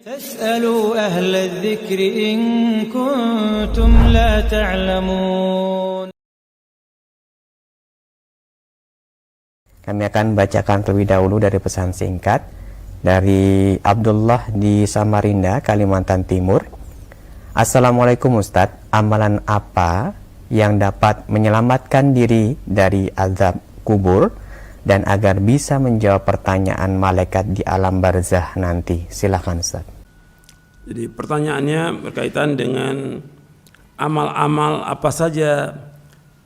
فاسألوا أهل الذكر إن كنتم لا تعلمون. Kami akan bacakan terlebih dahulu dari pesan singkat dari Abdullah di Samarinda, Kalimantan Timur. Assalamualaikum Ustadz, amalan apa yang dapat menyelamatkan diri dari azab kubur dan agar bisa menjawab pertanyaan malaikat di alam barzah nanti? Silakan Ustadz. Jadi pertanyaannya berkaitan dengan amal-amal apa saja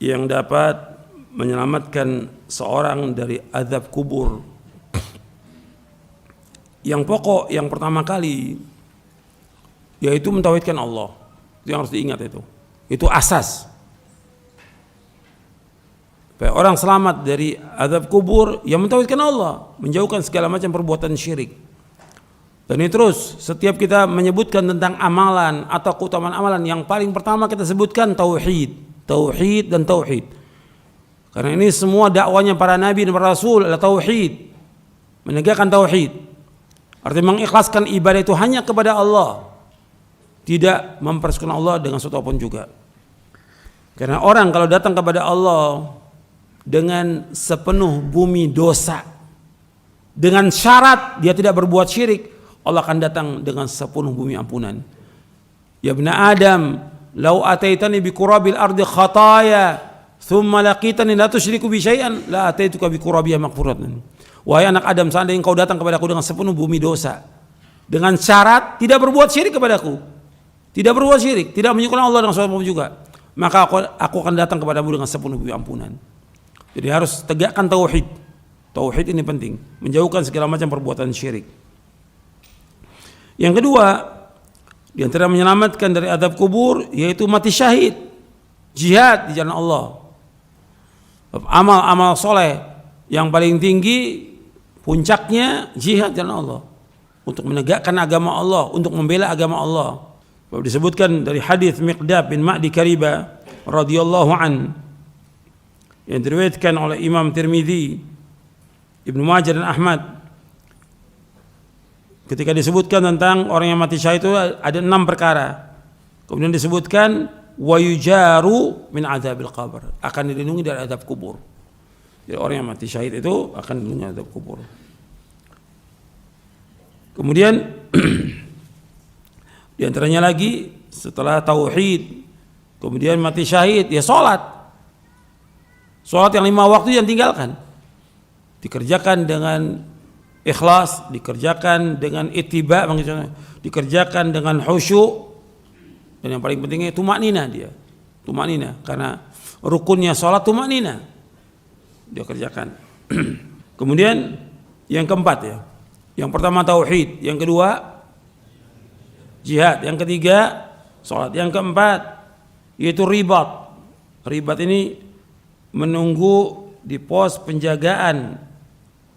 yang dapat menyelamatkan seorang dari azab kubur. Yang pokok, yang pertama kali, yaitu mentauhidkan Allah. Itu yang harus diingat itu. Itu asas. Supaya orang selamat dari azab kubur, yang mentauhidkan Allah, menjauhkan segala macam perbuatan syirik. Dan ini terus, setiap kita menyebutkan tentang amalan atau keutamaan amalan, yang paling pertama kita sebutkan tauhid. Tauhid dan tauhid. Karena ini semua dakwanya para nabi dan para rasul adalah tauhid. Menegakkan tauhid. Artinya mengikhlaskan ibadah itu hanya kepada Allah. Tidak mempersekutukan Allah dengan sesuatu apapun juga. Karena orang kalau datang kepada Allah dengan sepenuh bumi dosa, dengan syarat dia tidak berbuat syirik, Allah akan datang dengan sepenuh bumi ampunan. Ya ibna Adam, lau ataitani bi qurabil ardi khataya, thumma laqitani la tusyriku bi syai'an, la ataituka bi qurabiha maghfiratan. Wahai anak Adam, seandainya engkau datang kepadaku dengan sepenuh bumi dosa, dengan syarat tidak berbuat syirik kepadaku, tidak berbuat syirik, tidak menyekutukan Allah dengan sesuatu juga, maka aku akan datang kepadamu dengan sepenuh bumi ampunan. Jadi harus tegakkan tauhid. Tauhid ini penting, menjauhkan segala macam perbuatan syirik. Yang kedua, di antara menyelamatkan dari azab kubur yaitu mati syahid, jihad di jalan Allah. Amal-amal soleh yang paling tinggi puncaknya jihad di jalan Allah, untuk menegakkan agama Allah, untuk membela agama Allah. Disebutkan dari hadis Miqdad bin Ma'di Kariba radhiyallahu an, yang diriwayatkan oleh Imam Tirmidzi, Ibnu Majah dan Ahmad. Ketika disebutkan tentang orang yang mati syahid itu ada 6 perkara. Kemudian disebutkan wa yujaru min adzabil qabr, akan dilindungi dari azab kubur. Jadi orang yang mati syahid itu akan dilindungi dari azab kubur. Kemudian di antaranya lagi setelah tauhid, kemudian mati syahid, ya salat. Salat yang 5 waktu yang tinggalkan. Dikerjakan dengan ikhlas, dikerjakan dengan ittiba, dikerjakan dengan khusyuk, dan yang paling pentingnya tumakninah dia. Tumakninah, karena rukunnya salat tumakninah. Dia kerjakan. Kemudian yang keempat ya. Yang pertama tauhid, yang kedua jihad, yang ketiga salat, yang keempat yaitu ribat. Ribat ini menunggu di pos penjagaan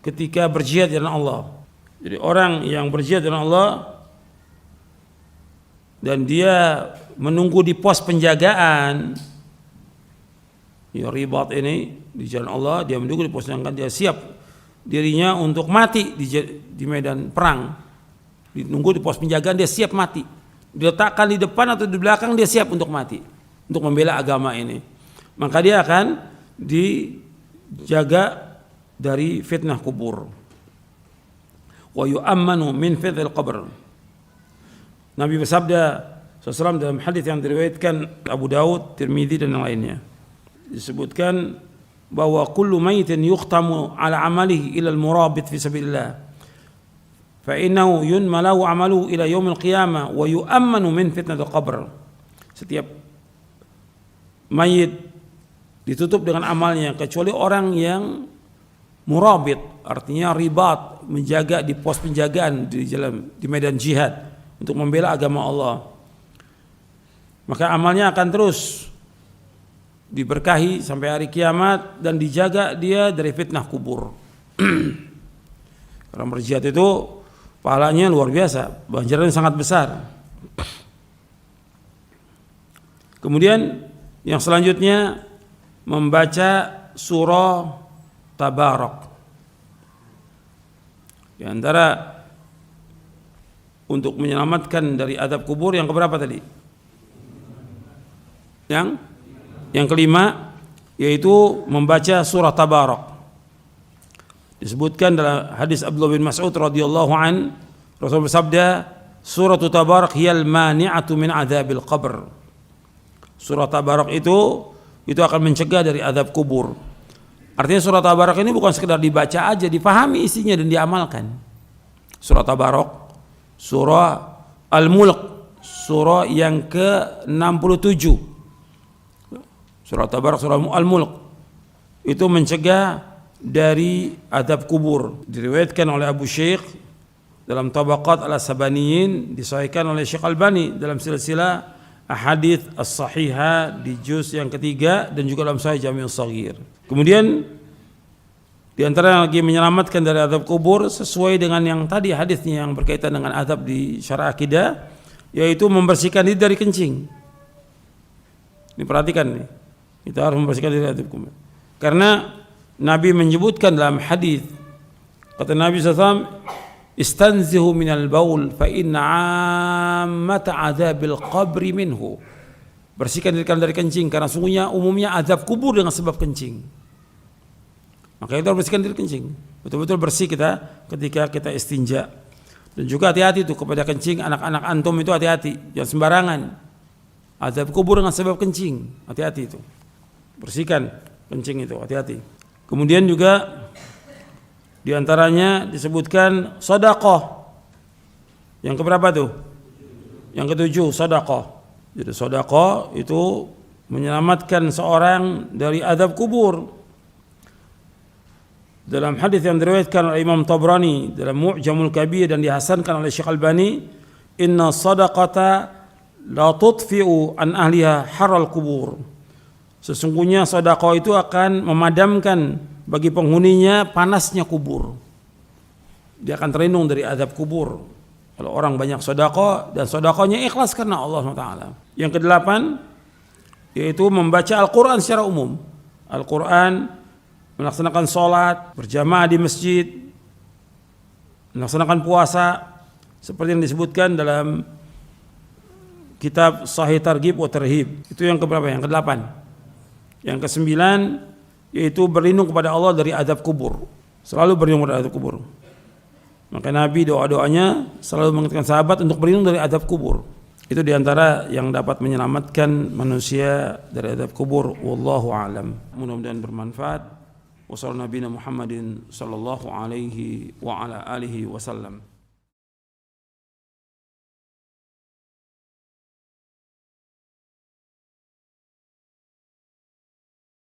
ketika berjihad di jalan Allah. Jadi orang yang berjihad di jalan Allah dan dia menunggu di pos penjagaan, ya ribat ini di jalan Allah, dia menunggu di pos penjagaan, dia siap dirinya untuk mati di medan perang. Menunggu di pos penjagaan, dia siap mati. Diletakkan di depan atau di belakang, dia siap untuk mati, untuk membela agama ini. Maka dia akan dijaga dari fitnah kubur. Wa yu'ammanu min fitnil qabr. Nabi bersabda SAW dalam hadis yang diriwayatkan Abu Daud, Tirmidzi dan yang lainnya, disebutkan bahwa kullu mayyitin yukhtamu ala amalihi ila al-murabit fi sabilillah fa innahu yunmalu amaluhu ila yaumil qiyamah wa yu'ammanu min fitnatil qabr. Setiap mayit ditutup dengan amalnya kecuali orang yang murabit, artinya ribat, menjaga di pos penjagaan di medan jihad untuk membela agama Allah. Maka amalnya akan terus diberkahi sampai hari kiamat dan dijaga dia dari fitnah kubur. Karena berjihad itu pahalanya luar biasa, ganjarannya sangat besar. Kemudian yang selanjutnya membaca surah Tabarak. Di antara untuk menyelamatkan dari azab kubur yang keberapa tadi? Yang kelima, yaitu membaca surah Tabarak. Disebutkan dalam hadis Abdullah bin Mas'ud radhiyallahu an, Rasul bersabda, surah Tabarak hiyal mani'atu min adzabil qabr. Surah Tabarak itu akan mencegah dari azab kubur. Artinya surah Tabarak ini bukan sekedar dibaca aja, dipahami isinya dan diamalkan. Surah Tabarak, surah Al-Mulk, surah yang ke-67. Surah Tabarak, surah Al-Mulk itu mencegah dari azab kubur. Diriwayatkan oleh Abu Syekh dalam Tabaqat Al-Sabaniyin, disahihkan oleh Syekh Albani dalam silsilah Ahadits As-Sahihah di juz yang ketiga dan juga dalam Sahih Jami' Shaghir. Kemudian di antara yang lagi menyelamatkan dari azab kubur sesuai dengan yang tadi hadisnya yang berkaitan dengan azab di syarah akidah, yaitu membersihkan diri dari kencing. Ini perhatikan nih, kita harus membersihkan diri dari azab kubur. Karena Nabi menyebutkan dalam hadis, kata Nabi SAW, istanzihu minal baul fa inna ammata adzabil qabri minhu. Bersihkan diri kalian dari kencing karena sungguhnya umumnya azab kubur dengan sebab kencing. Maka kita harus bersihkan diri kencing. Betul-betul bersih kita ketika kita istinja. Dan juga hati-hati tuh kepada kencing, anak-anak antum itu hati-hati, jangan sembarangan. Azab kubur dengan sebab kencing, hati-hati itu. Bersihkan kencing itu, hati-hati. Kemudian juga di antaranya disebutkan sedekah. Yang keberapa tuh? Yang ketujuh, sedekah. Jadi sedekah itu menyelamatkan seorang dari azab kubur. Dalam hadis yang diriwayatkan oleh Imam Tabrani dalam Mu'jamul Kabir dan dihasankan oleh Syekh Albani, inna sadaqata la tudfi'u an ahliha haral kubur. Sesungguhnya sedekah itu akan memadamkan bagi penghuninya panasnya kubur. Dia akan terlindung dari azab kubur. Kalau orang banyak sedekah dan sedekahnya ikhlas karena Allah SWT. Yang kedelapan, yaitu membaca Al-Quran secara umum. Al-Quran, melaksanakan sholat berjamaah di masjid, melaksanakan puasa seperti yang disebutkan dalam kitab Sahih Targhib wa Tarhib. Itu yang keberapa? Yang kedelapan. Yang kesembilan, yaitu berlindung kepada Allah dari azab kubur. Selalu berlindung dari azab kubur. Maka Nabi doa-doanya selalu mengingatkan sahabat untuk berlindung dari azab kubur. Itu diantara yang dapat menyelamatkan manusia dari azab kubur. Wallahu a'lam. Mudah-mudahan bermanfaat. Wassalamualaikum warahmatullahi wabarakatuh.